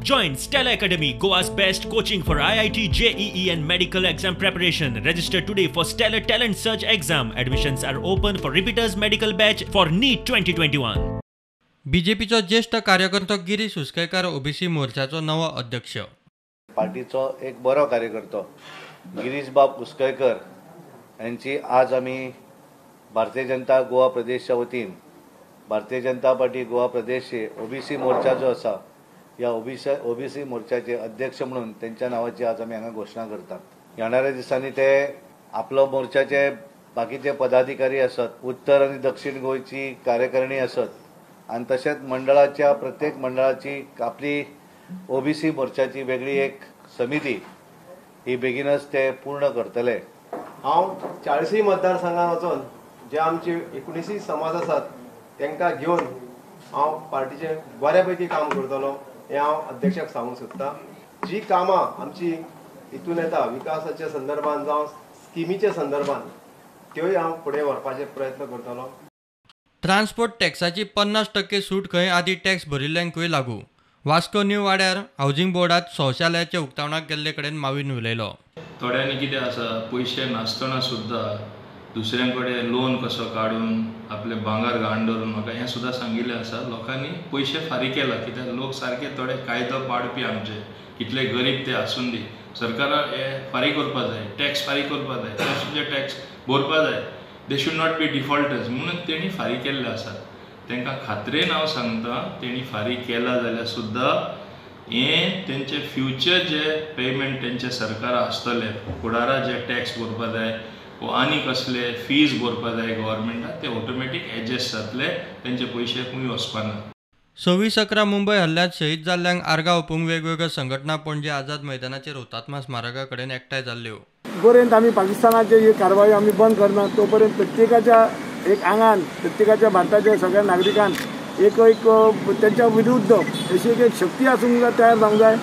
Join Stella Academy, Goa's best coaching for IIT, JEE and medical exam preparation. Register today for Stellar Talent Search exam. Admissions are open for repeaters medical batch for NEET 2021. बीजेपीचो ज्येष्ठ कार्यकर्तो Girish उसकैकार OBC मोर्चाचो नवो अध्यक्ष. पार्टीचो एक बरो कार्यकर्तो गिरीश बाब उसकैकर यांची आज आम्ही भारतीय जनता गोवा प्रदेशच्या वतीन भारतीय जनता पार्टी गोवा प्रदेश ओबीसी मोर्चा जो आसा या ओबीसी मोर्चाचे अध्यक्ष म्हणून त्यांच्या नावाची आज आम्ही हांगा घोषणा करतात. येणाऱ्या दिसांनी ते आपलो मोर्चाचे बाकीचे पदाधिकारी असत, उत्तर आणि दक्षिण गोयची कार्यकारिणी असत आणि तसेच मंडळाच्या प्रत्येक मंडळाची आपली ओबीसी मोर्चाची वेगळी एक समिती ही बेगीनच ते पूर्ण करतले. हांव 40 मतदारसंघात वचून जे आमचे 19 समाज आसात तांकां घेवन हांव पार्टीचे बऱ्यापैकी काम करतलो हे हांव अध्यक्षाक सांगूंक सोदतां. जी कामां आमची हितून येता विकासाच्या संदर्भात जावं स्किमीच्या संदर्भात त्योय हांव फुडें व्हरपाचे प्रयत्न करतलो. ट्रान्सपोर्ट टॅक्साची 50% सूट खंय आदी टॅक्स भरिल्ल्यांकूय लागू. वास्को न्यू वाड्यार हावजिंग बोर्डात शौचालयाचे उक्तावणाक गेल्ले कडेन मावीन उलयलो. थोड्यांनी कितें आसा पयशे नासतना सुद्दां दुसऱ्यां कडेन लोन कसो काडून आपले भांगर गहाण धरून म्हाका हें सुद्दां सांगिल्लें आसा. लोकांनी पयशे फारीक केला कित्याक लोक सारके थोडे कायदो पाडपी आमचे कितले गरीब ते आसून दी सरकारान हे फारीक करपा जाय, टॅक्स फारीक करपा जाय, टॅक्साचे टॅक्स भरपा जाय. They should not be defaulters म्हणून तेणी फारीक केल्ले आसात. तांकां खात्रेन हांव सांगता तेणी फारीक केला जाल्यार सुद्दां हें तेंचे फ्युचर जे पेमेंट तेंचे सरकारा आसतले फुडारा जे टॅक्स भरपा जाय वो आनी कसले फीज भरपा जाय गव्हर्मेंटाक ते ऑटोमॅटीक एडजस्ट जातले, तेंचे पयशे खंय वचपाना. 26/11 मुंबय हल्ल्यांत शहीद जाल्ल्यांक आर्गां ओंपूंक वेगवेगळ्यो संघटना पणजे आझाद मैदानाचेर हुतात्मा स्मारका कडेन एकठांय जाल्ल्यो. पर्यंत आम्ही पाकिस्तानाचे ही कारवाई आम्ही बंद करना तोपर्यंत प्रत्येकाच्या एक आंगान प्रत्येकाच्या भारताच्या सगळ्या नागरिकांक एक त्यांच्या विरुद्ध अशी एक शक्ती आसूंक जाय, तयार जावंक जाय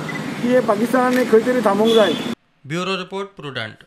की हे पाकिस्तानाने खंय तरी थांबोवंक जाय. Bureau report prudent.